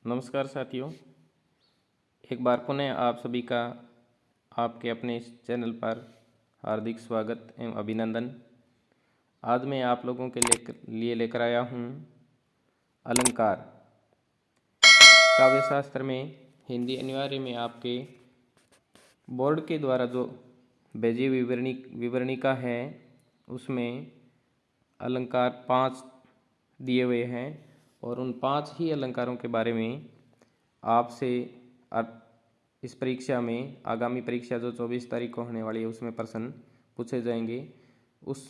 नमस्कार साथियों, एक बार पुनः आप सभी का आपके अपने इस चैनल पर हार्दिक स्वागत एवं अभिनंदन। आज मैं आप लोगों के लिए लेकर आया हूँ अलंकार। काव्य शास्त्र में हिंदी अनिवार्य में आपके बोर्ड के द्वारा जो भेजी विवरणिका है उसमें अलंकार 5 दिए हुए हैं और उन 5 ही अलंकारों के बारे में आपसे इस परीक्षा में, आगामी परीक्षा जो 24 तारीख को होने वाली है, उसमें प्रश्न पूछे जाएंगे। उस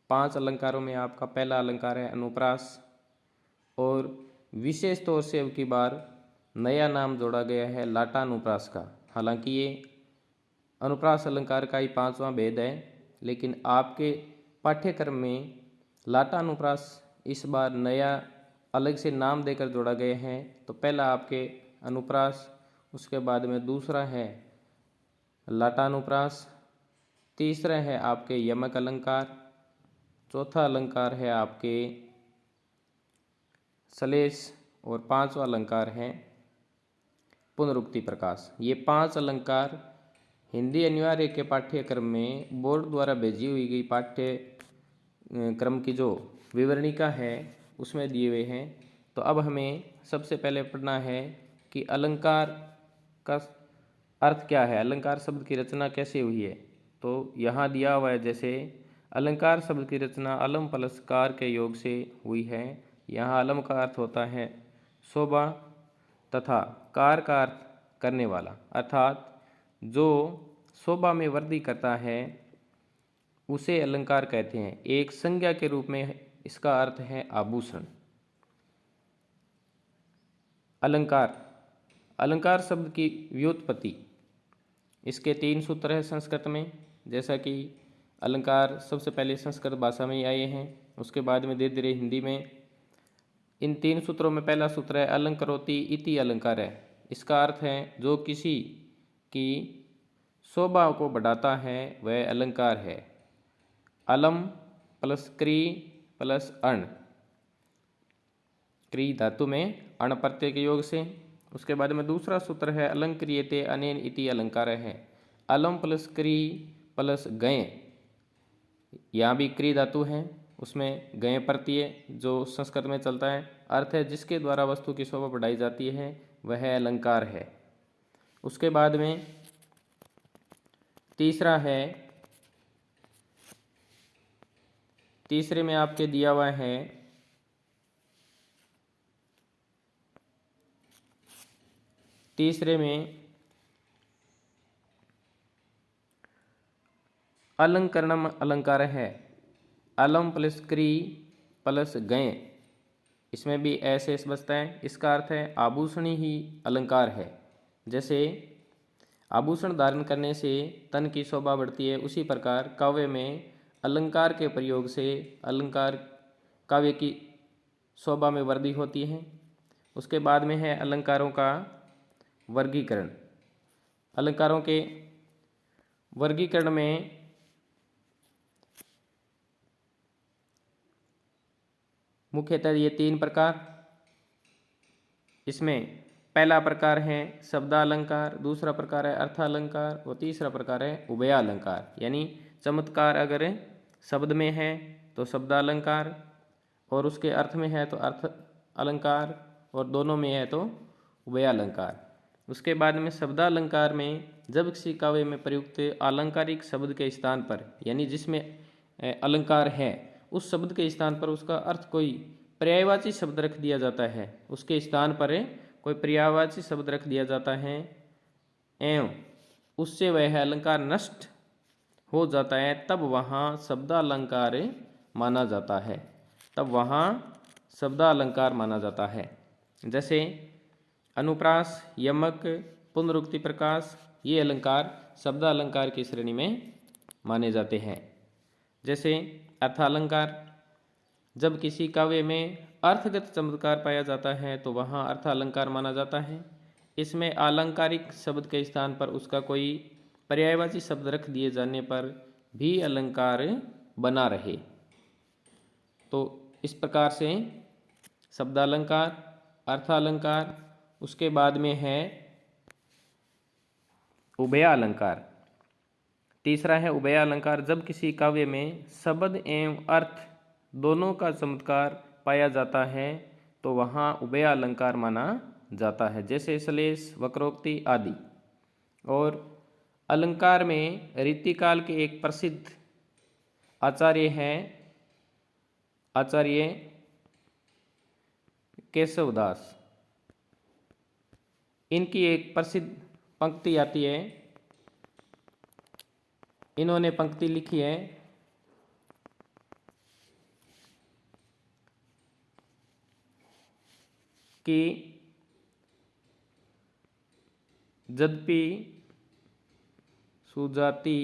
5 अलंकारों में आपका पहला अलंकार है अनुप्रास और विशेष तौर से अब की बार नया नाम जोड़ा गया है लाटानुप्रास का। हालांकि ये अनुप्रास अलंकार का ही 5वां भेद है, लेकिन आपके पाठ्यक्रम में लाटानुप्रास इस बार नया अलग से नाम देकर जोड़ा गया है। तो पहला आपके अनुप्रास, उसके बाद में दूसरा है लाटानुप्रास, तीसरा है आपके यमक अलंकार, चौथा अलंकार है आपके सलेश और 5वां अलंकार है पुनरुक्ति प्रकाश। ये 5 अलंकार हिंदी अनिवार्य के पाठ्यक्रम में बोर्ड द्वारा भेजी हुई गई पाठ्यक्रम की जो विवरणिका है उसमें दिए हुए हैं। तो अब हमें सबसे पहले पढ़ना है कि अलंकार का अर्थ क्या है, अलंकार शब्द की रचना कैसे हुई है। तो यहाँ दिया हुआ है, जैसे अलंकार शब्द की रचना अलम प्लस कार के योग से हुई है। यहाँ अलम का अर्थ होता है शोभा तथा कार का अर्थ करने वाला, अर्थात जो शोभा में वृद्धि करता है उसे अलंकार कहते हैं। एक संज्ञा के रूप में इसका अर्थ है आभूषण। अलंकार, अलंकार शब्द की व्युत्पत्ति, इसके 3 सूत्र हैं संस्कृत में। जैसा कि अलंकार सबसे पहले संस्कृत भाषा में ही आए हैं, उसके बाद में धीरे धीरे हिंदी में। इन 3 सूत्रों में पहला सूत्र है अलंकरोति इति अलंकार है। इसका अर्थ है जो किसी की शोभा को बढ़ाता है वह अलंकार है। अलम प्लस क्री प्लस अण, क्री धातु में अण प्रत्यय के योग से। उसके बाद में दूसरा सूत्र है अलंक्रियते अनेन इति अलंकार है। अलम प्लस क्री प्लस गय, यहाँ भी क्री धातु है, उसमें गय प्रत्यय जो संस्कृत में चलता है। अर्थ है जिसके द्वारा वस्तु की शोभा बढ़ाई जाती है वह अलंकार है। उसके बाद में तीसरा है, तीसरे में आपके दिया हुआ है तीसरे में अलंकरणम अलंकार है। अलम प्लस क्री प्लस गय, इसमें भी ऐसे बचता है। इसका अर्थ है आभूषणी ही अलंकार है। जैसे आभूषण धारण करने से तन की शोभा बढ़ती है, उसी प्रकार काव्य में अलंकार के प्रयोग से अलंकार काव्य की शोभा में वृद्धि होती है। उसके बाद में है अलंकारों का वर्गीकरण। अलंकारों के वर्गीकरण में मुख्यतः ये 3 प्रकार। इसमें पहला प्रकार है शब्दालंकार, दूसरा प्रकार है अर्थालंकार और तीसरा प्रकार है उभयालंकार। यानी चमत्कार अगर शब्द में है तो शब्दालंकार, और उसके अर्थ में है तो अर्थ अलंकार, और दोनों में है तो उभयालंकार। उसके बाद में शब्दालंकार में जब किसी काव्य में प्रयुक्त आलंकारिक शब्द के स्थान पर, यानी जिसमें अलंकार है उस शब्द के स्थान पर उसका अर्थ कोई पर्यायवाची शब्द रख दिया जाता है, उसके स्थान पर कोई पर्यायवाची शब्द रख दिया जाता है एवं उससे वह अलंकार नष्ट हो जाता है, तब वहाँ शब्दालंकार माना जाता है, तब वहाँ शब्दालंकार माना जाता है। जैसे अनुप्रास, यमक, पुनरुक्ति प्रकाश, ये अलंकार शब्दालंकार की श्रेणी में माने जाते हैं। जैसे अर्थालंकार, जब किसी काव्य में अर्थगत चमत्कार पाया जाता है तो वहाँ अर्थालंकार माना जाता है। इसमें आलंकारिक शब्द के स्थान पर उसका कोई पर्यायवाची शब्द रख दिए जाने पर भी अलंकार बना रहे। तो इस प्रकार से शब्दालंकार, अर्थालंकार उसके बाद में है उभयालंकार। तीसरा है उभयालंकार, जब किसी काव्य में शब्द एवं अर्थ दोनों का चमत्कार पाया जाता है तो वहाँ उभयालंकार माना जाता है, जैसे श्लेष, वक्रोक्ति आदि। और अलंकार में रीतिकाल के एक प्रसिद्ध आचार्य हैं आचार्य केशवदास। इनकी एक प्रसिद्ध पंक्ति आती है, इन्होंने पंक्ति लिखी है कि यद्यपि सुजाति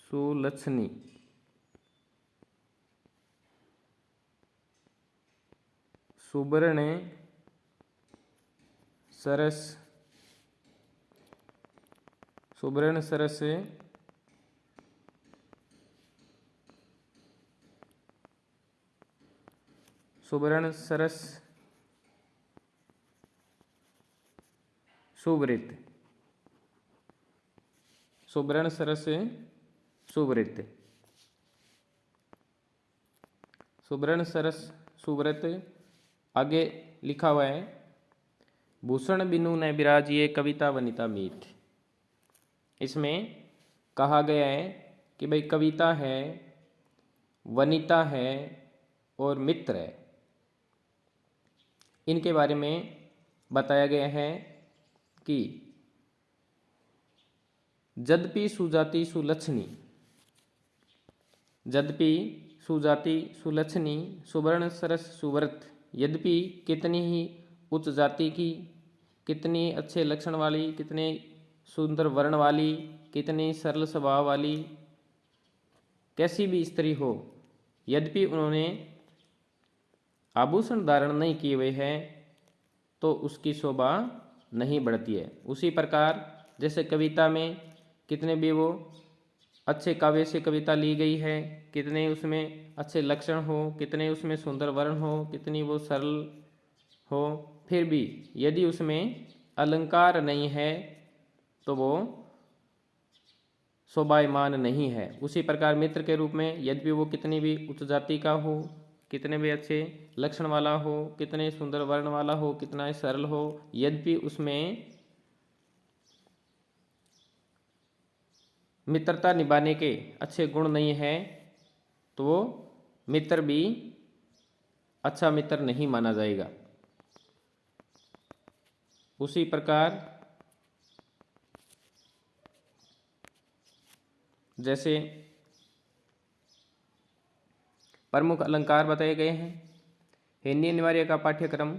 सुलक्षणी सुवर्ण सरस सुवर्ण सरस सुवर्ण सरस सुवृत सुवर्ण सरस सुवृत सुवर्ण सरस सुवृत। आगे लिखा हुआ है, भूषण बिनु न विराजिए कविता वनिता मीठ। इसमें कहा गया है कि भाई कविता है, वनिता है और मित्र है, इनके बारे में बताया गया है कि यद्यपि सुजाति सुलक्षणी, यद्यपि सुजाति सुलक्षणी सुवर्ण सरस सुव्रत, यद्यपि कितनी ही उच्च जाति की, कितनी अच्छे लक्षण वाली, कितने सुंदर वर्ण वाली, कितनी सरल स्वभाव वाली कैसी भी स्त्री हो, यद्यपि उन्होंने आभूषण धारण नहीं किए हुए हैं तो उसकी शोभा नहीं बढ़ती है। उसी प्रकार जैसे कविता में कितने भी वो अच्छे काव्य से कविता ली गई है, कितने उसमें अच्छे लक्षण हो, कितने उसमें सुंदर वर्ण हो, कितनी वो सरल हो, फिर भी यदि उसमें अलंकार नहीं है तो वो शोभायमान नहीं है। उसी प्रकार मित्र के रूप में यद्यपि वो कितनी भी उच्च जाति का हो, कितने भी अच्छे लक्षण वाला हो, कितने सुंदर वर्ण वाला हो, कितना सरल हो, यद्यपि उसमें मित्रता निभाने के अच्छे गुण नहीं है तो वो मित्र भी अच्छा मित्र नहीं माना जाएगा। उसी प्रकार जैसे प्रमुख अलंकार बताए गए हैं। हिंदी अनिवार्य का पाठ्यक्रम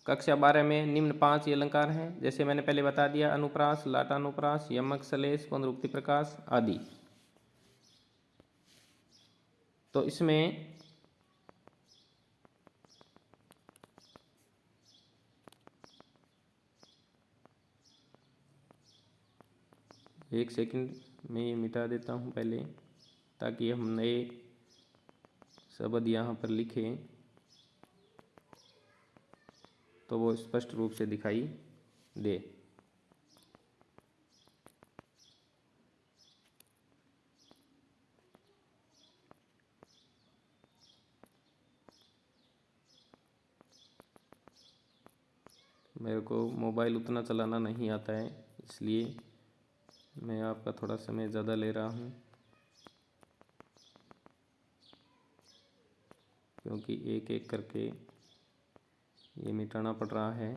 कक्षा 12 में निम्न 5 ये अलंकार हैं, जैसे मैंने पहले बता दिया, अनुप्रास, लाटानुप्रास, यमक, श्लेष, पुनरुक्ति प्रकाश आदि। तो इसमें एक सेकंड में ये मिटा देता हूँ पहले, ताकि हम नए शब्द यहाँ पर लिखें तो वो स्पष्ट रूप से दिखाई दे। मेरे को मोबाइल उतना चलाना नहीं आता है, इसलिए मैं आपका थोड़ा समय ज़्यादा ले रहा हूँ, क्योंकि एक एक करके ये मिटाना पड़ रहा है।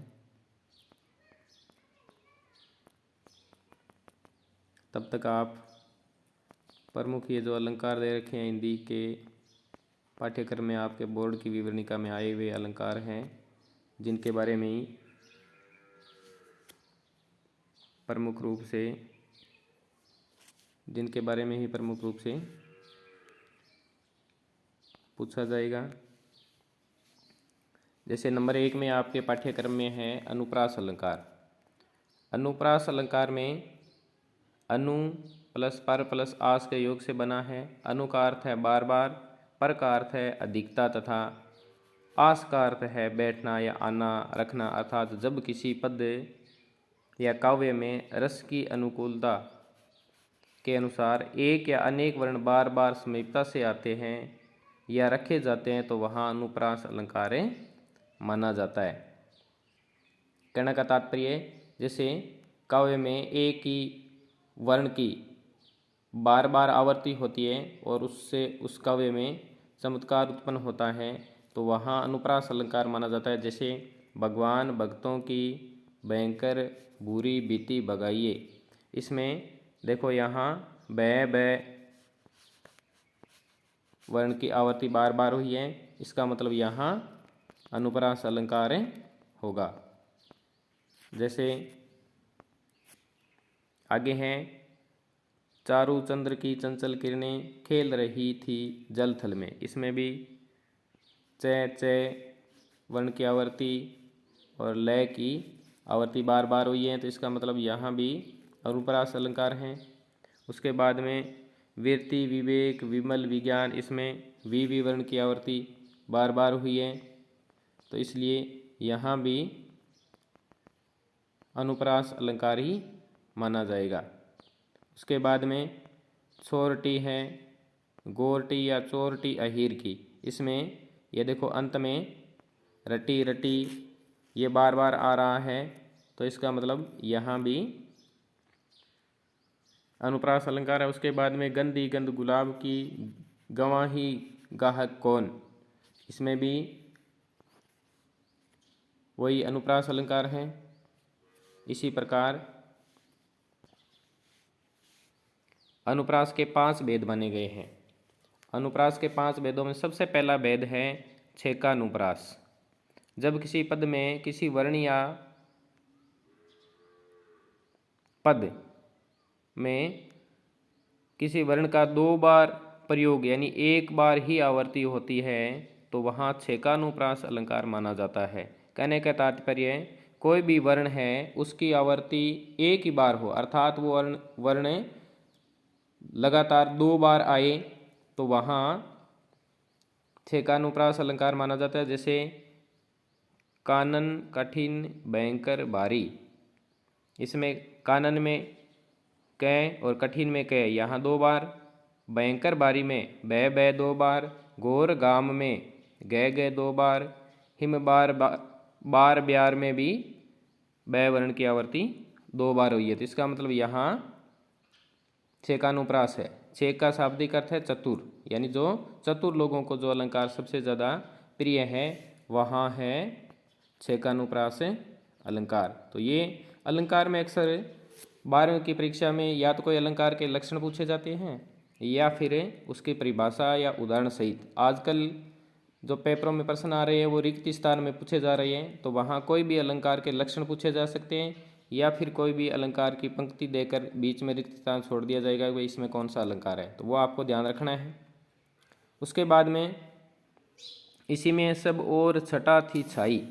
तब तक आप प्रमुख ये जो अलंकार दे रखे हैं हिंदी के पाठ्यक्रम में, आपके बोर्ड की विवरणिका में आए हुए अलंकार हैं, जिनके बारे में ही प्रमुख रूप से पूछा जाएगा। जैसे नंबर 1 में आपके पाठ्यक्रम में है अनुप्रास अलंकार। अनुप्रास अलंकार में अनु प्लस पर प्लस आस के योग से बना है। अनु का अर्थ है बार बार, पर का अर्थ है अधिकता तथा आस का अर्थ है बैठना या आना, रखना, अर्थात जब किसी पद या काव्य में रस की अनुकूलता के अनुसार एक या अनेक वर्ण बार बार समीपता से आते हैं या रखे जाते हैं तो वहाँ अनुप्रास अलंकार माना जाता है। कहने का तात्पर्य, जैसे काव्य में एक ही वर्ण की बार बार आवर्ती होती है और उससे उस काव्य में चमत्कार उत्पन्न होता है तो वहाँ अनुप्रास अलंकार माना जाता है। जैसे भगवान भक्तों की भयंकर बुरी बीती भगाइए, इसमें देखो यहाँ बै वर्ण की आवर्ती बार बार हुई है, इसका मतलब यहाँ अनुप्रास अलंकार होगा। जैसे आगे हैं, चारू चंद्र की चंचल किरणें खेल रही थी जल थल में, इसमें भी च वर्ण की आवर्ती और लय की आवर्ती बार बार हुई है तो इसका मतलब यहाँ भी अनुप्रास अलंकार हैं। उसके बाद में वीरति, विवेक, विमल, विज्ञान, इसमें वी वर्ण की आवर्ती बार बार हुई है तो इसलिए यहाँ भी अनुप्रास अलंकार ही माना जाएगा। उसके बाद में छोरटी है, गोरटी या चोरटी अहीर की, इसमें ये देखो अंत में रटी रटी ये बार बार आ रहा है तो इसका मतलब यहाँ भी अनुप्रास अलंकार है। उसके बाद में गंदी गंध गुलाब की गवाही गाहक कौन, इसमें भी वही अनुप्रास अलंकार है। इसी प्रकार अनुप्रास के 5 भेद बने गए हैं। अनुप्रास के 5 भेदों में सबसे पहला भेद है छेकानुप्रास। जब किसी पद में किसी वर्ण या पद में किसी वर्ण का 2 बार प्रयोग यानी एक बार ही आवर्ती होती है तो वहाँ छेकानुप्रास अलंकार माना जाता है। कहने का तात्पर्य, कोई भी वर्ण है उसकी आवर्ती एक ही बार हो, अर्थात वो वर्ण लगातार 2 बार आए तो वहाँ छेकानुप्रास अलंकार माना जाता है। जैसे कानन, कठिन, भयंकर, भारी, इसमें कानन में कै और कठिन में कै यहाँ 2 बार, भयंकर भारी में बै 2 बार, घोर गाम में गै 2 बार, हिम बार ब्यार में भी बै वर्ण की आवर्ती 2 बार हुई है तो इसका मतलब यहाँ छेकानुप्रास है। छेक का शाब्दिक अर्थ है चतुर, यानी जो चतुर लोगों को जो अलंकार सबसे ज़्यादा प्रिय है वहाँ है छेकानुप्रास अलंकार। तो ये अलंकार में अक्सर 12वीं की परीक्षा में या तो कोई अलंकार के लक्षण पूछे जाते हैं या फिर उसकी परिभाषा या उदाहरण सहित। आजकल जो पेपरों में प्रश्न आ रहे हैं वो रिक्त स्थान में पूछे जा रहे हैं तो वहाँ कोई भी अलंकार के लक्षण पूछे जा सकते हैं या फिर कोई भी अलंकार की पंक्ति देकर बीच में रिक्त स्थान छोड़ दिया जाएगा कि इसमें कौन सा अलंकार है, तो वो आपको ध्यान रखना है। उसके बाद में इसी में सब और छटा थी छाई,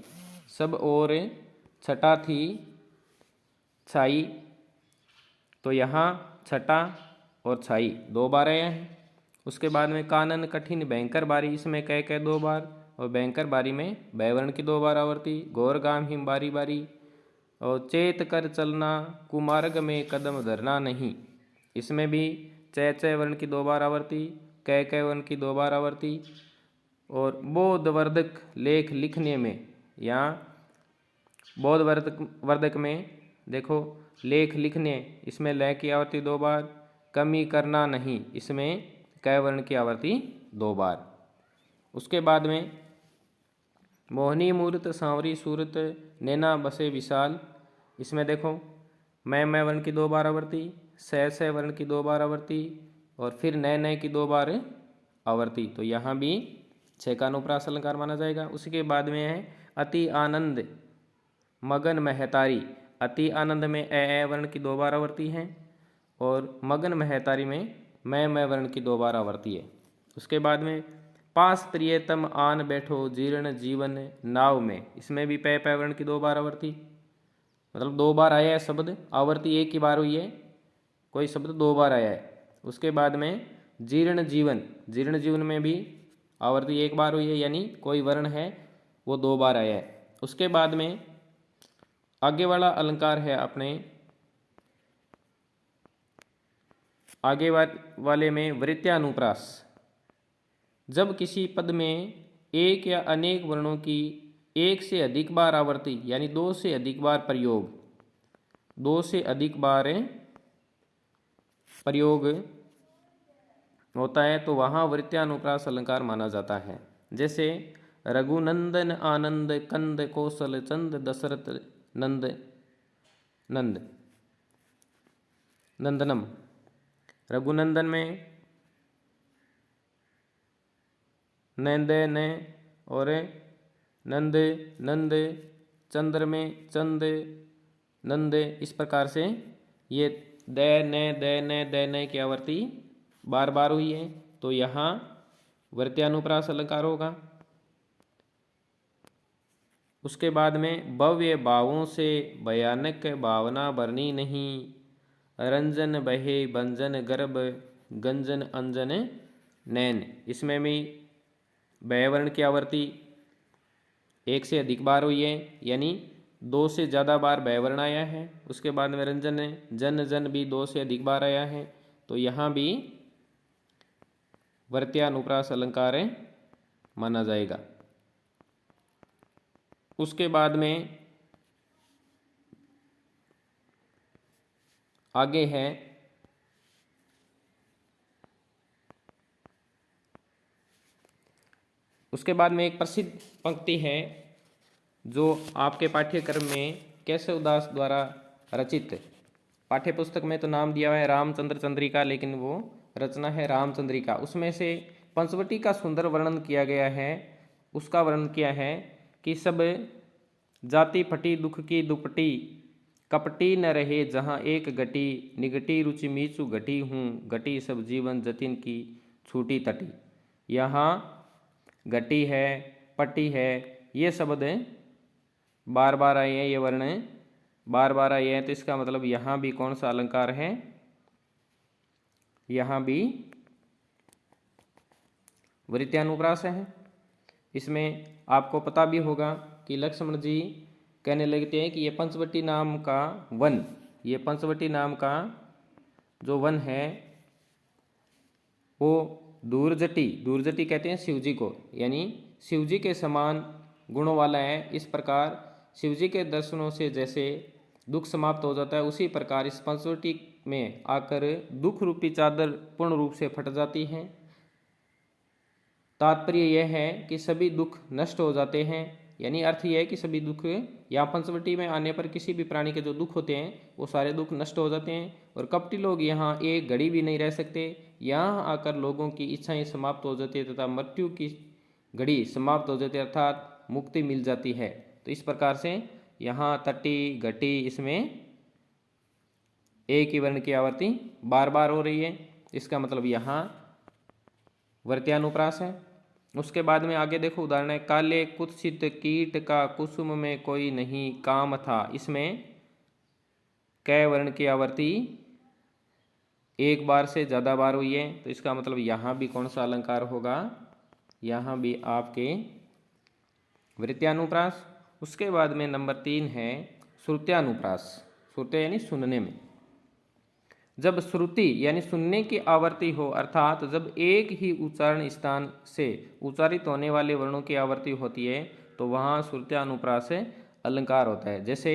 सब और छटा थी छाई, तो यहाँ छटा और छाई 2 बार आए हैं। उसके बाद में कानन, कठिन, भयंकर बारी, इसमें कह 2 बार और भयंकर बारी में बैवर्ण की 2 बार आवर्ती, गौरगाम हिम बारी बारी, और चेत कर चलना कुमार्ग में कदम धरना नहीं, इसमें भी च वर्ण की 2 बार आवर्ती, कह वर्ण की 2 बार आवर्ती, और बोधवर्धक लेख लिखने में, यहाँ बोधवर्धक में देखो लेख लिखने, इसमें लय की आवर्ती 2 बार, कमी करना नहीं, इसमें कै वर्ण की आवर्ती 2 बार। उसके बाद में मोहनी मूर्त सांवरी सूरत नैना बसे विशाल, इसमें देखो मैं वर्ण की 2 बार आवर्ती, सह वर्ण की 2 बार आवर्ती और फिर नए की 2 बार आवर्ती, तो यहाँ भी छेकानुप्रास अलंकार माना जाएगा। उसके बाद में है अति आनंद मगन महतारी, अति आनंद में ए वर्ण की 2 बार आवर्ती है और मगन महतारी में मैं वर्ण की 2 बार आवर्ती है। उसके बाद में पास प्रियतम आन बैठो जीर्ण जीवन नाव में, इसमें भी पै वर्ण की 2 बार आवर्ती, मतलब 2 बार आया है शब्द, आवर्ती एक ही बार हुई है, कोई शब्द 2 बार आया है। उसके बाद में जीर्ण जीवन, जीर्ण जीवन में भी आवर्ती एक बार हुई है, यानी कोई वर्ण है वो 2 बार आया है। उसके बाद में आगे वाला अलंकार है अपने आगे वाले में वृत्यानुप्रास। जब किसी पद में एक या अनेक वर्णों की एक से अधिक बार आवर्ती यानी 2 से अधिक बार प्रयोग, 2 से अधिक बार प्रयोग होता है तो वहाँ वृत्यानुप्रास अलंकार माना जाता है। जैसे रघुनंदन आनंद कंद कौशल चंद दशरथ नंद नंद नंदनम। रघुनंदन में नंद ने और नंद नंद, चंद्र में चंद नंद, इस प्रकार से ये द ने की आवर्ती बार बार हुई है तो यहाँ वृत्यानुप्रास अलंकार होगा। उसके बाद में भव्य भावों से भयानक भावना बरनी नहीं, रंजन बहे भंजन गर्भ गंजन अंजन नैन। इसमें भी भयवर्ण की आवर्ती एक से अधिक बार हुई है यानी 2 से ज़्यादा बार भयवर्ण आया है। उसके बाद में रंजन जन जन भी 2 से अधिक बार आया है तो यहाँ भी वृत्यानुप्रास अलंकार माना जाएगा। उसके बाद में आगे है उसके बाद में एक प्रसिद्ध पंक्ति है जो आपके पाठ्यक्रम में केशव दास द्वारा रचित, पाठ्य पुस्तक में तो नाम दिया हुआ है रामचंद्र चंद्रिका, लेकिन वो रचना है रामचंद्रिका। उसमें से पंचवटी का सुंदर वर्णन किया गया है। उसका वर्णन किया है कि सब जाति फटी दुख की दुपटी, कपटी न रहे जहाँ एक घटी, निगटी रुचि मीचु घटी हूँ, घटी सब जीवन जतिन की छूटी तटी। यहाँ घटी है, पटी है, ये शब्द बार बार आए हैं, ये वर्ण बार बार आए हैं तो इसका मतलब यहाँ भी कौन सा अलंकार है, यहाँ भी वृत्यानुप्रास है। इसमें आपको पता भी होगा कि लक्ष्मण जी कहने लगते हैं कि ये पंचवटी नाम का वन, ये पंचवटी नाम का जो वन है वो दूरजटी कहते हैं शिव जी को, यानी शिव जी के समान गुणों वाला है। इस प्रकार शिव जी के दर्शनों से जैसे दुख समाप्त हो जाता है, उसी प्रकार इस पंचवटी में आकर दुख रूपी चादर पूर्ण रूप से फट जाती है। तात्पर्य यह है कि सभी दुख नष्ट हो जाते हैं, यानी अर्थ यह है कि सभी दुख यहाँ पंचवटी में आने पर किसी भी प्राणी के जो दुख होते हैं वो सारे दुख नष्ट हो जाते हैं और कपटी लोग यहाँ एक घड़ी भी नहीं रह सकते। यहाँ आकर लोगों की इच्छाएं समाप्त हो जाती है तथा मृत्यु की घड़ी समाप्त हो जाती है, अर्थात मुक्ति मिल जाती है। तो इस प्रकार से यहाँ तटी घटी इसमें एक ही वर्ण की आवर्ती बार बार हो रही है, इसका मतलब यहाँ वृत्यानुप्रास है। उसके बाद में आगे देखो उदाहरण है, काले कुत्सित कीट का कुसुम में कोई नहीं काम था। इसमें कै वर्ण की आवर्ती एक बार से ज़्यादा बार हुई है तो इसका मतलब यहाँ भी कौन सा अलंकार होगा, यहाँ भी आपके वृत्यानुप्रास। उसके बाद में नंबर 3 है श्रुत्यानुप्रास। श्रुत्य यानी सुनने में, जब श्रुति यानी सुनने की आवर्ती हो, अर्थात जब एक ही उच्चारण स्थान से उच्चारित होने वाले वर्णों की आवर्ती होती है तो वहाँ श्रुत्यानुप्रास अलंकार होता है। जैसे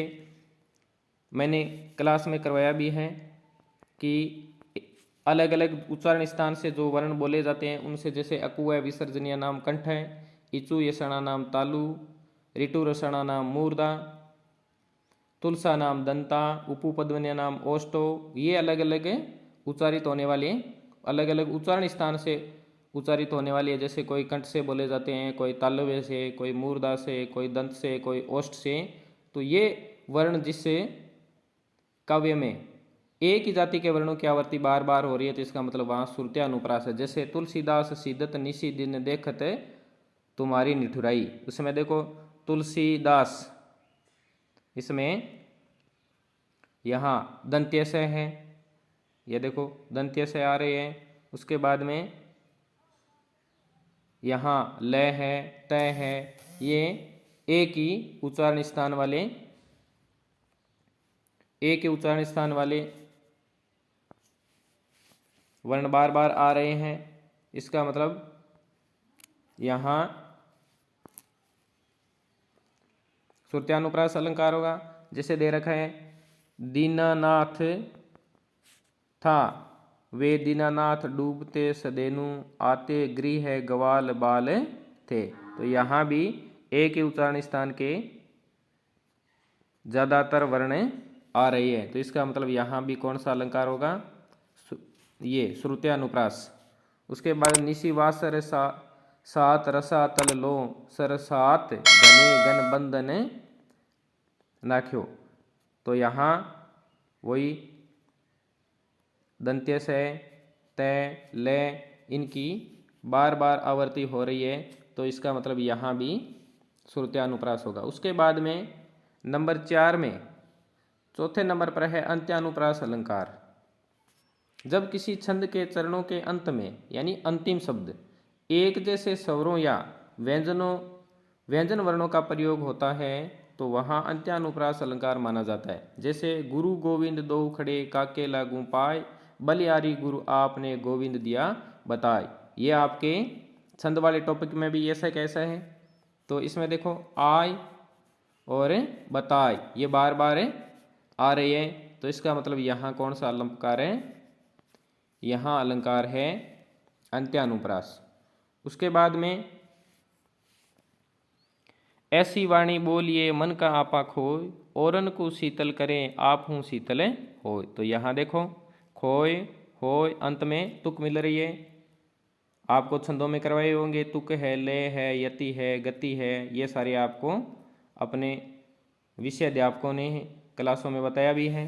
मैंने क्लास में करवाया भी है कि अलग अलग उच्चारण स्थान से जो वर्ण बोले जाते हैं उनसे, जैसे अकु है विसर्जनीय नाम कंठ है, इचु यषणा नाम तालु, ऋतु रसणा नाम मूर्धा, तुलसा नाम दंता, उपपद्वन्य नाम ओष्टो। ये अलग अलग उच्चारित होने वाले अलग अलग उच्चारण स्थान से उच्चारित होने वाली है। जैसे कोई कंठ से बोले जाते हैं, कोई तालव्य से, कोई मूर्धा से, कोई दंत से, कोई ओष्ठ से। तो ये वर्ण जिससे काव्य में एक ही जाति के वर्णों की आवर्ती बार बार हो रही है तो इसका मतलब वहाँ श्रुत्यानुप्रास है। जैसे तुलसीदास सीदत निशी दिन देखत तुम्हारी निठुराई, उसमें देखो तुलसीदास, इसमें यहाँ दंत्य से है, ये देखो दंत्य से आ रहे हैं। उसके बाद में यहाँ लय है, तय है, ये ए की उच्चारण स्थान वाले, ए के उच्चारण स्थान वाले वर्ण बार बार आ रहे हैं, इसका मतलब यहां श्रुत्यानुप्रास अलंकार होगा। जैसे दे रखा है दीनानाथ था, वे दीनानाथ डूबते सदेनु, आते गृह ग्वाल बाल थे। तो यहाँ भी ए के उच्चारण स्थान के ज्यादातर वर्ण आ रही है, तो इसका मतलब यहाँ भी कौन सा अलंकार होगा, ये श्रुत्यानुप्रास। उसके बाद निशिवासर सात रसा तल लो, सरसात घने गण बंधन नाख्यो। तो यहाँ वही दंत्य से तय ले इनकी बार बार आवर्ती हो रही है, तो इसका मतलब यहाँ भी श्रुत्यानुप्रास होगा। उसके बाद में नंबर 4 में चौथे नंबर पर है अंत्यानुप्रास अलंकार। जब किसी छंद के चरणों के अंत में यानी अंतिम शब्द एक जैसे स्वरों या व्यंजन वर्णों का प्रयोग होता है तो वहाँ अंत्यानुप्रास अलंकार माना जाता है। जैसे गुरु गोविंद दो खड़े, काके लागू पाए, बलियारी गुरु आपने गोविंद दिया बताए। ये आपके छंद वाले टॉपिक में भी ऐसा कैसा है, तो इसमें देखो आय और बताए ये बार बार आ रही है, तो इसका मतलब यहाँ कौन सा अलंकार है, यहाँ अलंकार है अंत्यानुप्रास। उसके बाद में ऐसी वाणी बोलिए मन का आपा खोय, औरन को शीतल करें आप हूँ शीतल होय। तो यहाँ देखो खोय होय अंत में तुक मिल रही है, आपको छंदों में करवाए होंगे, तुक है, लय है, यति है, गति है, ये सारे आपको अपने विषय अध्यापकों ने क्लासों में बताया भी है।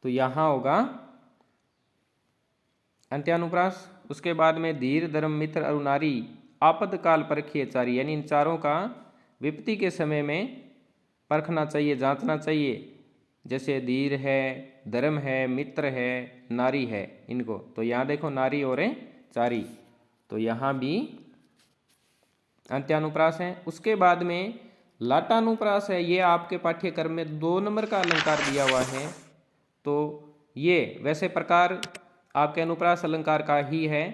तो यहाँ होगा अंत्यानुप्रास। उसके बाद में धीर धर्म मित्र अरुनारी आपदकाल परखिए चारी, यानी इन चारों का विपत्ति के समय में परखना चाहिए, जांचना चाहिए। जैसे धीर है, धर्म है, मित्र है, नारी है, इनको तो यहाँ देखो नारी और चारी, तो यहाँ भी अंत्यानुप्रास है। उसके बाद में लाटानुप्रास है, ये आपके पाठ्यक्रम में 2 नंबर का अलंकार दिया हुआ है। तो ये वैसे प्रकार आपके अनुप्रास अलंकार का ही है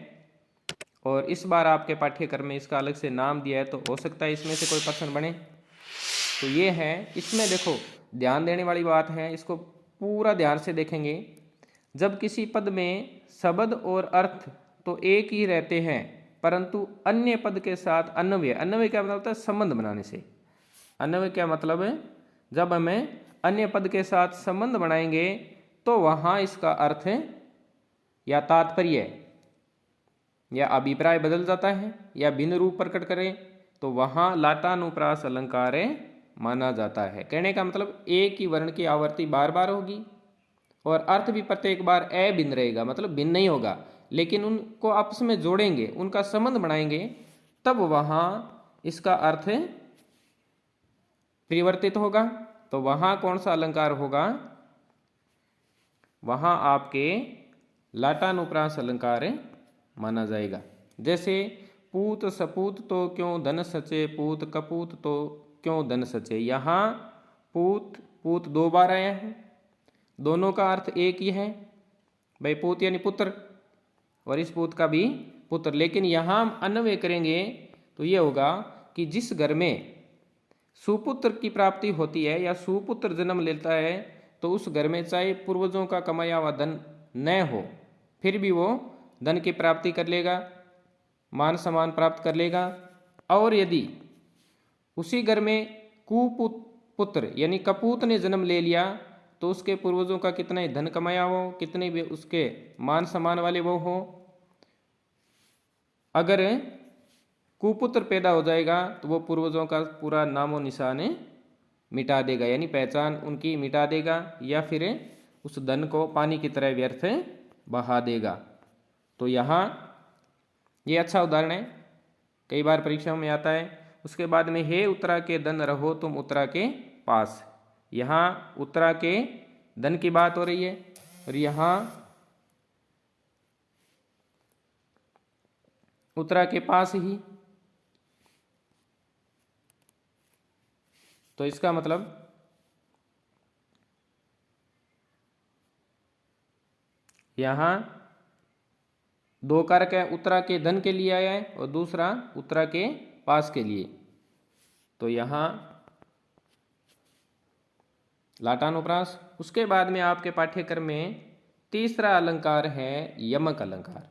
और इस बार आपके पाठ्यक्रम में इसका अलग से नाम दिया है, तो हो सकता है इसमें से कोई प्रश्न बने। तो ये है, इसमें देखो ध्यान देने वाली बात है, इसको पूरा ध्यान से देखेंगे। जब किसी पद में शब्द और अर्थ तो एक ही रहते हैं परंतु अन्य पद के साथ अन्वय, अन्वय क्या मतलब होता है, संबंध बनाने से। अन्वय क्या मतलब है, जब हमें अन्य पद के साथ संबंध बनाएंगे तो वहां इसका अर्थ या तात्पर्य या अभिप्राय बदल जाता है या भिन्न रूप प्रकट करें, तो वहां लाटानुप्रास अलंकार माना जाता है। कहने का मतलब एक ही वर्ण की आवर्ती बार बार होगी और अर्थ भी प्रत्येक बार अभिन्न रहेगा, मतलब भिन्न नहीं होगा, लेकिन उनको आपस में जोड़ेंगे, उनका संबंध बनाएंगे, तब वहां इसका अर्थ परिवर्तित होगा। तो वहां कौन सा अलंकार होगा, वहां आपके लाटानुप्रास अलंकार माना जाएगा। जैसे पूत सपूत तो क्यों धन सचे, पूत कपूत तो क्यों धन सचे। यहाँ पूत पूत 2 बार आया है, दोनों का अर्थ एक ही है भाई, पूत यानी पुत्र और इस पूत का भी पुत्र। लेकिन यहाँ हम अन्वय करेंगे तो ये होगा कि जिस घर में सुपुत्र की प्राप्ति होती है या सुपुत्र जन्म लेता है तो उस घर में चाहे पूर्वजों का कमाया हुआ धन न हो फिर भी वो धन की प्राप्ति कर लेगा, मान सम्मान प्राप्त कर लेगा। और यदि उसी घर में कुपुत्र यानी कपूत ने जन्म ले लिया तो उसके पूर्वजों का कितना ही धन कमाया हो, कितने भी उसके मान सम्मान वाले वो हो, अगर कुपुत्र पैदा हो जाएगा तो वो पूर्वजों का पूरा नामो निशान मिटा देगा, यानी पहचान उनकी मिटा देगा या फिर उस धन को पानी की तरह व्यर्थ बहा देगा। तो यहाँ ये अच्छा उदाहरण है, कई बार परीक्षाओं में आता है। उसके बाद में हे उत्तरा के धन रहो तुम उत्तरा के पास, यहाँ उत्तरा के धन की बात हो रही है और यहाँ उत्तरा के पास ही। तो इसका मतलब यहाँ दो कारक है, उत्तरा के धन के लिए आया है और दूसरा उत्तरा के पास के लिए। तो यहाँ लाटानुप्रास। उसके बाद में आपके पाठ्यक्रम में तीसरा अलंकार है यमक अलंकार।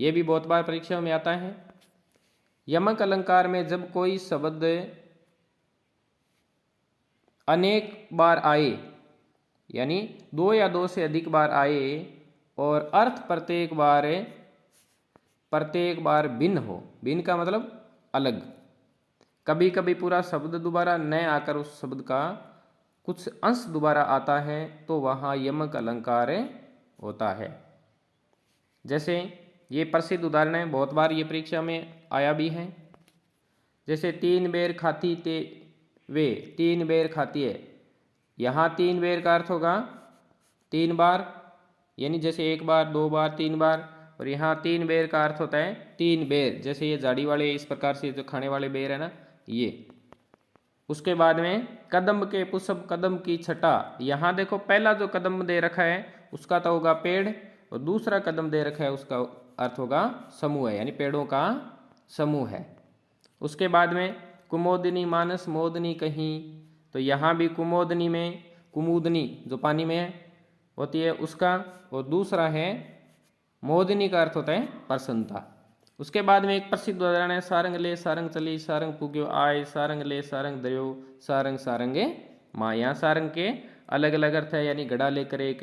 ये भी बहुत बार परीक्षा में आता है। यमक अलंकार में जब कोई शब्द अनेक बार आए, यानी दो या दो से अधिक बार आए और अर्थ प्रत्येक बार भिन्न हो। भिन्न का मतलब अलग। कभी कभी पूरा शब्द दोबारा न आकर उस शब्द का कुछ अंश दोबारा आता है, तो वहाँ यमक अलंकार होता है। जैसे ये प्रसिद्ध उदाहरण है, बहुत बार ये परीक्षा में आया भी है। जैसे तीन बेर खाती ते वे, तीन बेर खाती है। यहाँ तीन बेर का अर्थ होगा तीन बार, यानी जैसे एक बार, दो बार, तीन बार। और यहाँ तीन बेर का अर्थ होता है तीन बेर, जैसे ये झाड़ी वाले इस प्रकार से जो खाने वाले बेर है ना, ये। उसके बाद में कदम के पुष्प कदम की छटा। यहाँ देखो पहला जो कदम दे रखा है उसका तो होगा पेड़, और दूसरा कदम दे रखा है उसका अर्थ होगा समूह है, यानी पेड़ों का समूह है। उसके बाद में कुमोदनी मानस मोदनी कहीं। तो यहाँ भी कुमोदनी में कुमुदनी जो पानी में है होती है उसका, और दूसरा है मोदनी का अर्थ होता है प्रसन्नता। उसके बाद में एक प्रसिद्ध उदाहरण है सारंग ले सारंग चली सारंग पुग्यो आय, सारंग ले सारंग दरियो सारंग सारंगे माँ। यहाँ सारंग के अलग अलग अर्थ है, यानी घड़ा लेकर एक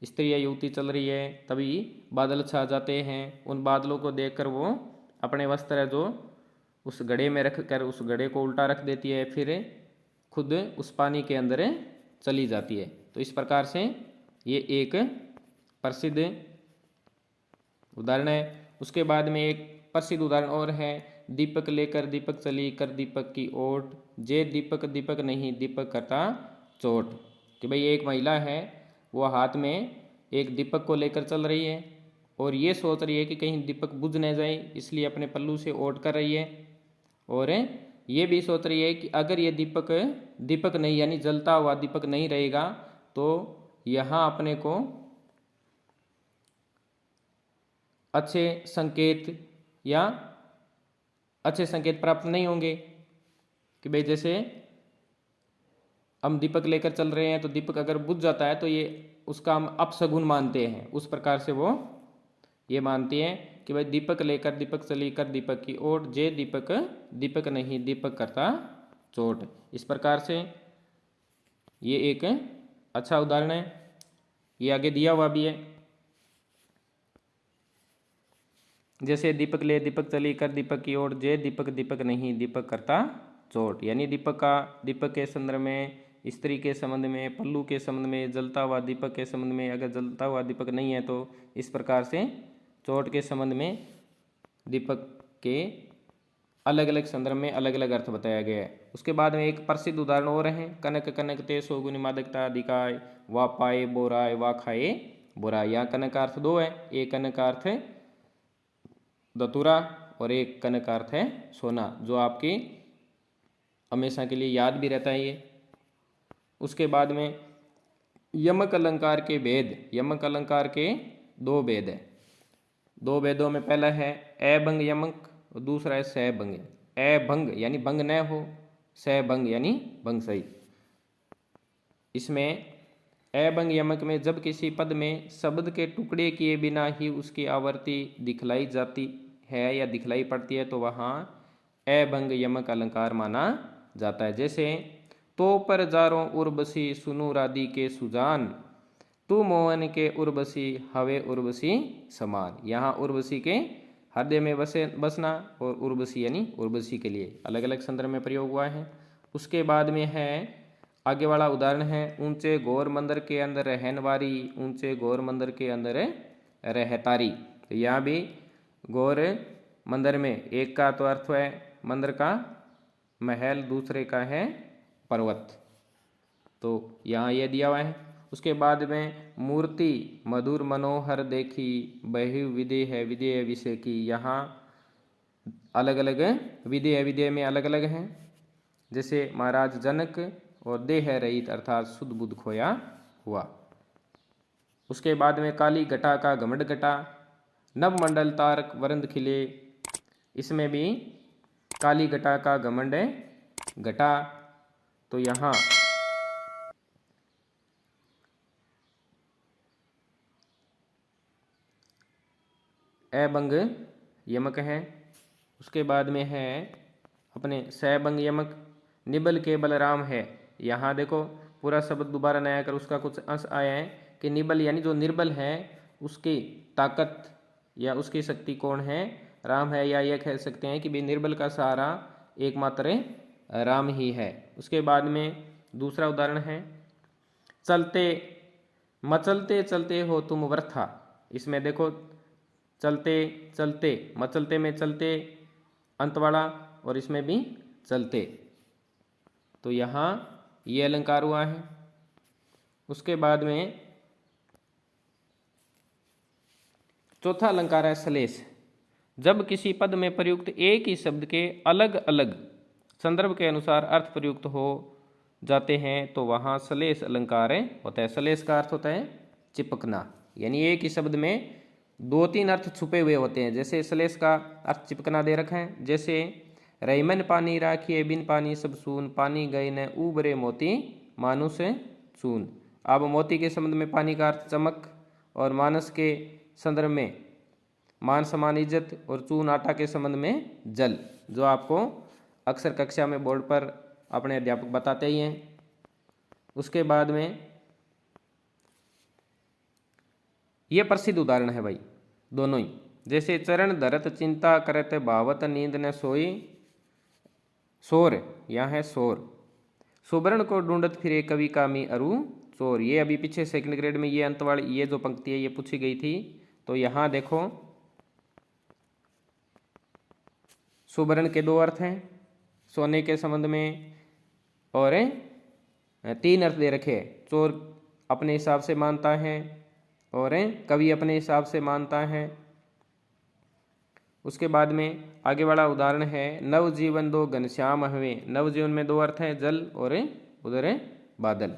स्त्री या युवती चल रही है, तभी बादल छा जाते हैं। उन बादलों को देखकर वो अपने वस्त्र जो उस घड़े में रख कर उस घड़े को उल्टा रख देती है, फिर खुद उस पानी के अंदर चली जाती है। तो इस प्रकार से ये एक प्रसिद्ध उदाहरण है। उसके बाद में एक प्रसिद्ध उदाहरण और है, दीपक लेकर दीपक चली कर दीपक की ओट, जे दीपक दीपक नहीं दीपक करता चोट। कि भाई एक महिला है, वो हाथ में एक दीपक को लेकर चल रही है और ये सोच रही है कि कहीं दीपक बुझ न जाए, इसलिए अपने पल्लू से ओट कर रही है। और ये भी सोच रही है कि अगर ये दीपक नहीं, यानी जलता हुआ दीपक नहीं रहेगा, तो यहाँ अपने को अच्छे संकेत प्राप्त नहीं होंगे। कि भाई जैसे हम दीपक लेकर चल रहे हैं, तो दीपक अगर बुझ जाता है तो ये उसका हम अपशगुन मानते हैं। उस प्रकार से वो ये मानती हैं कि भाई दीपक लेकर दीपक चली कर दीपक की ओट, जे दीपक दीपक नहीं दीपक करता चोट। इस प्रकार से ये एक अच्छा उदाहरण है। ये आगे दिया हुआ भी है, जैसे दीपक ले दीपक चली कर दीपक की ओर, जे दीपक दीपक नहीं दीपक करता चोट। यानी दीपक के संदर्भ में, स्त्री के संबंध में, पल्लू के संबंध में, जलता हुआ दीपक के संबंध में। अगर जलता हुआ दीपक नहीं है तो इस प्रकार से चोट के संबंध में दीपक के अलग अलग संदर्भ में अलग अलग अर्थ बताया गया है। उसके बाद में एक प्रसिद्ध उदाहरण और है, कनक कनक ते सोगुनी मादकता अधिकाय, वा पाए बोराय वा खाए बोराय। यहाँ कनक का अर्थ दो है, एक कनक का अर्थ है दतुरा और एक कनक का अर्थ है सोना, जो आपकी हमेशा के लिए याद भी रहता है ये। उसके बाद में यमक अलंकार के भेद। यमक अलंकार के दो भेद है। दो भेदों में पहला है अभंग यमक और दूसरा है सहभंग। अभंग यानी भंग न हो, सहभंग यानी भंग सही। इसमें अभंग यमक में जब किसी पद में शब्द के टुकड़े किए बिना ही उसकी आवृत्ति दिखलाई जाती है या दिखलाई पड़ती है, तो वहाँ अभंग यमक अलंकार माना जाता है। जैसे तो पर जारों उर्वशी सुनु राधि के सुजान, तू मोहन के उर्वशी हवे उर्वशी समान। यहाँ उर्वशी के हृदय में बसना और उर्वशी यानी उर्वशी के लिए अलग अलग संदर्भ में प्रयोग हुआ है। उसके बाद में है आगे वाला उदाहरण है, ऊंचे घोर मंदिर के अंदर रहनवारी, ऊंचे घोर मंदिर के अंदर रहतारी। तो यहाँ भी घोर मंदिर में एक का तो अर्थ है मंदिर का महल, दूसरे का है पर्वत। तो यहाँ यह दिया हुआ है। उसके बाद में मूर्ति मधुर मनोहर देखी, बहु विधेय है विधेय विषय की। यहाँ अलग अलग विधेय विधेय में अलग अलग हैं। जैसे महाराज जनक, और देह रहित अर्थात शुद्ध बुद्ध खोया हुआ। उसके बाद में काली घटा का घमंड घटा, नवमंडल तारक वरंद खिले, इसमें भी काली घटा का घमंड घटा। तो यहाँ अभंग यमक है। उसके बाद में है अपने सभंग यमक, निबल के बलराम है। यहाँ देखो पूरा शब्द दोबारा नया कर उसका कुछ अंश आया है कि निबल यानी जो निर्बल है उसकी ताकत या उसकी शक्ति कौन है, राम है। या यह कह सकते हैं कि भाई निर्बल का सहारा एकमात्र राम ही है। उसके बाद में दूसरा उदाहरण है चलते मचलते चलते हो तुम वृथा। इसमें देखो चलते चलते, मचलते में चलते अंत वाला और इसमें भी चलते, तो यहाँ ये अलंकार हुआ है। उसके बाद में चौथा अलंकार है सलेस। जब किसी पद में प्रयुक्त एक ही शब्द के अलग अलग संदर्भ के अनुसार अर्थ प्रयुक्त हो जाते हैं तो वहाँ सलेस अलंकार होता है। सलेस का अर्थ होता है चिपकना, यानी एक ही शब्द में दो तीन अर्थ छुपे हुए होते हैं। जैसे सलेस का अर्थ चिपकना दे रखा है, जैसे रईमन पानी राखिए बिन पानी सब सून, पानी गए न उबरे मोती मानुष चून। अब मोती के संबंध में पानी का अर्थ चमक, और मानस के संदर्भ में मान समान इज्जत, और चून आटा के संबंध में जल, जो आपको अक्सर कक्षा में बोर्ड पर अपने अध्यापक बताते ही हैं। उसके बाद में ये प्रसिद्ध उदाहरण है भाई दोनों ही, जैसे चरण धरत चिंता करत भावत नींद न सोई, सोर यहाँ है सोर, सुवर्ण को ढूंढत फिरे कवि कामी अरु चोर। ये अभी पीछे सेकंड ग्रेड में ये अंत वाली ये जो पंक्ति है ये पूछी गई थी। तो यहाँ देखो सुवर्ण के दो अर्थ हैं सोने के संबंध में, और तीन अर्थ दे रखे। चोर अपने हिसाब से मानता है और कवि अपने हिसाब से मानता है। उसके बाद में आगे वाला उदाहरण है नव जीवन दो घनश्याम हवे। नव जीवन में दो अर्थ हैं, जल और उधर बादल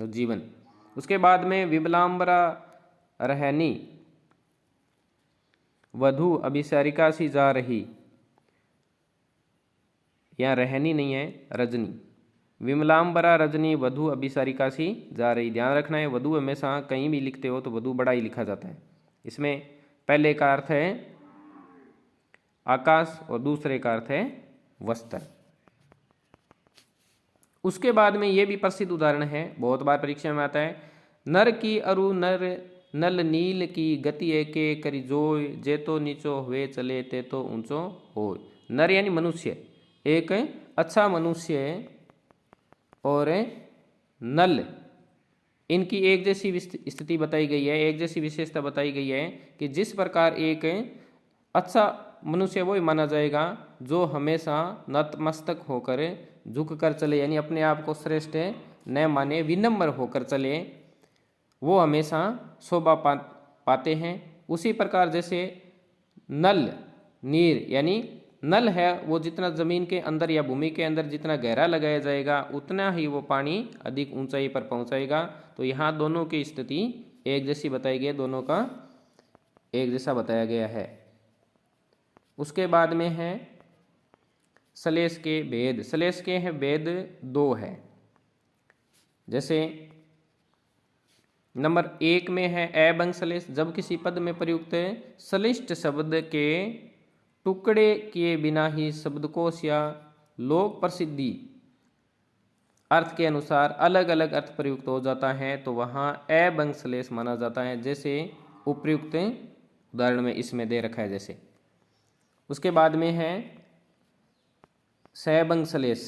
जीवन। उसके बाद में विमलांबरा रहनी वधु अभिसारिका सी जा रही, यहाँ रहनी नहीं है रजनी। विमलांबरा रजनी वधु अभिसारिका सी जा रही, ध्यान रखना है वधु हमेशा कहीं भी लिखते हो तो वधु बड़ा ही लिखा जाता है। इसमें पहले का अर्थ है आकाश और दूसरे का अर्थ है वस्त्र। उसके बाद में ये भी प्रसिद्ध उदाहरण है, बहुत बार परीक्षा में आता है, नर की अरु नर नल नील की गति एके करी जोय, जे तो नीचो हुए चले ते तो ऊंचो हो। नर यानी मनुष्य, एक अच्छा मनुष्य और नल, इनकी एक जैसी स्थिति बताई गई है, एक जैसी विशेषता बताई गई है कि जिस प्रकार एक अच्छा मनुष्य वही माना जाएगा जो हमेशा नतमस्तक होकर झुक कर चले, यानी अपने आप को श्रेष्ठ न माने, विनम्र होकर चले, वो हमेशा शोभा पाते हैं। उसी प्रकार जैसे नल नीर यानी नल है वो जितना जमीन के अंदर या भूमि के अंदर जितना गहरा लगाया जाएगा उतना ही वो पानी अधिक ऊंचाई पर पहुंचाएगा। तो यहाँ दोनों की स्थिति एक जैसी बताई गई है, दोनों का एक जैसा बताया गया है। उसके बाद में है सलेस के भेद। सलेस के हैं भेद दो है, जैसे नंबर एक में है अभंग सलेस। जब किसी पद में प्रयुक्त सलिष्ट शब्द के टुकड़े किए बिना ही शब्दकोश या लोक प्रसिद्धि अर्थ के अनुसार अलग अलग अर्थ प्रयुक्त हो जाता है तो वहाँ अभंग सलेस माना जाता है, जैसे उपर्युक्त उदाहरण में इसमें दे रखा है जैसे। उसके बाद में है सहभंग सलेस।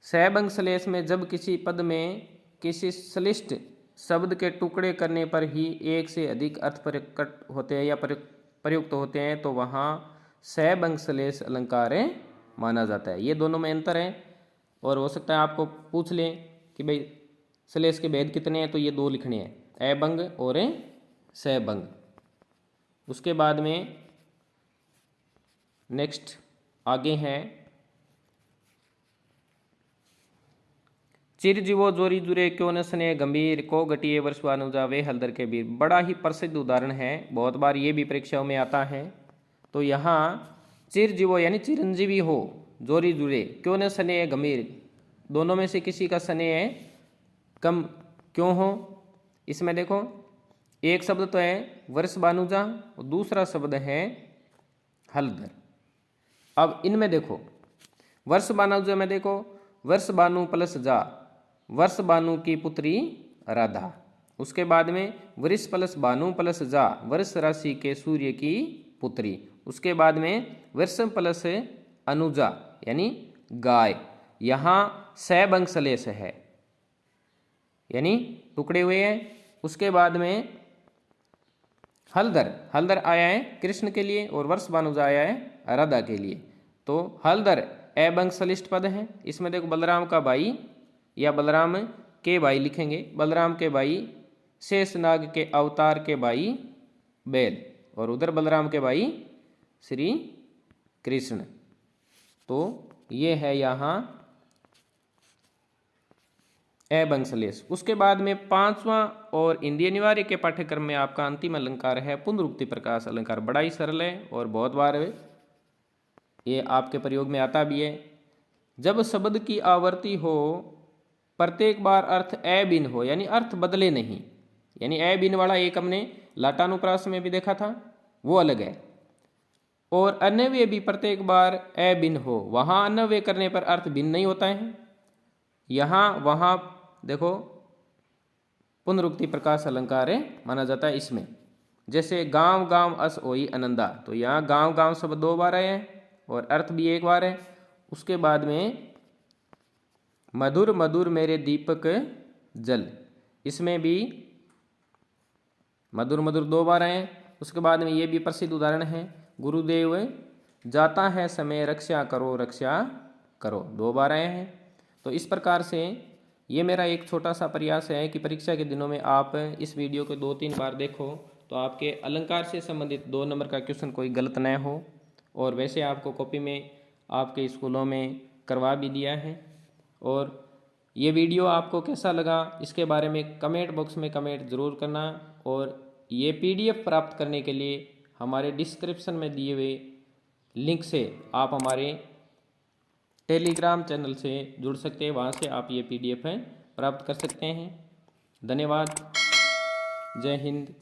सहभंग सलेस में जब किसी पद में किसी सलिष्ट शब्द के टुकड़े करने पर ही एक से अधिक अर्थ प्रकट होते हैं या प्रयुक्त होते हैं तो वहाँ सहभंग सलेस अलंकार माना जाता है। ये दोनों में अंतर है, और हो सकता है आपको पूछ लें कि भाई सलेस के भेद कितने हैं, तो ये दो लिखने हैं, अभंग और सहभंग। उसके बाद में नेक्स्ट आगे हैं चिर जीवो जोरी जुरे क्यों न सने गंभीर को गटिए वर्षवानु जावे हलदर के वीर। बड़ा ही प्रसिद्ध उदाहरण है, बहुत बार ये भी परीक्षाओं में आता है। तो यहाँ चिर जीवो यानी चिरंजीवी हो, जोरी जुरे क्यों न सने गंभीर, दोनों में से किसी का सने कम क्यों हो। इसमें देखो एक शब्द तो है वर्ष बानुजा और दूसरा शब्द है हलदर। अब इनमें देखो वर्ष बानुजा में देखो वर्ष बानु प्लस जा, वर्ष बानु की पुत्री राधा। उसके बाद में वृष प्लस बानु प्लस जा, वर्ष राशि के सूर्य की पुत्री। उसके बाद में वर्ष प्लस अनुजा यानी गाय। यहाँ सैब अंशलेश है यानी टुकड़े हुए हैं। उसके बाद में हलदर, हलदर आया है कृष्ण के लिए और वर्ष बानुजा आया है राधा के लिए। तो हलदर एवं सलिष्ट पद है। इसमें देखो बलराम का भाई या बलराम के भाई लिखेंगे, बलराम के भाई शेषनाग के अवतार के भाई बैल, और उधर बलराम के भाई श्री कृष्ण। तो ये है यहाँ एवंशलेष। उसके बाद में पांचवा और इंद्रिय निवार्य के पाठ्यक्रम में आपका अंतिम अलंकार है पुनरुक्ति प्रकाश अलंकार। बड़ा ही सरल है और बहुत बार ये आपके प्रयोग में आता भी है। जब शब्द की आवृत्ति हो, प्रत्येक बार अर्थ अभिन्न हो यानी अर्थ बदले नहीं, यानी अभिन्न वाला एक हमने लाटानुप्रास में भी देखा था, वो अलग है। और अन्यव्य भी प्रत्येक बार अभिन्न हो, वहाँ अन्यव्य करने पर अर्थ भिन्न नहीं होता है। यहाँ वहाँ देखो पुनरुक्ति प्रकाश अलंकार माना जाता है इसमें। जैसे गांव गांव अस होई आनंदा, तो यहाँ गांव गांव शब्द 2 बार आए हैं और अर्थ भी 1 बार है। उसके बाद में मधुर मधुर मेरे दीपक जल, इसमें भी मधुर मधुर 2 बार आए हैं। उसके बाद में ये भी प्रसिद्ध उदाहरण है गुरुदेव जाता है समय रक्षा करो 2 बार आए हैं। तो इस प्रकार से ये मेरा एक छोटा सा प्रयास है कि परीक्षा के दिनों में आप इस वीडियो को 2-3 बार देखो तो आपके अलंकार से संबंधित 2 नंबर का क्वेश्चन कोई गलत न हो। और वैसे आपको कॉपी में आपके स्कूलों में करवा भी दिया है। और ये वीडियो आपको कैसा लगा इसके बारे में कमेंट बॉक्स में कमेंट ज़रूर करना। और ये PDF प्राप्त करने के लिए हमारे डिस्क्रिप्शन में दिए हुए लिंक से आप हमारे टेलीग्राम चैनल से जुड़ सकते हैं, वहाँ से आप ये PDF प्राप्त कर सकते हैं। धन्यवाद। जय हिंद।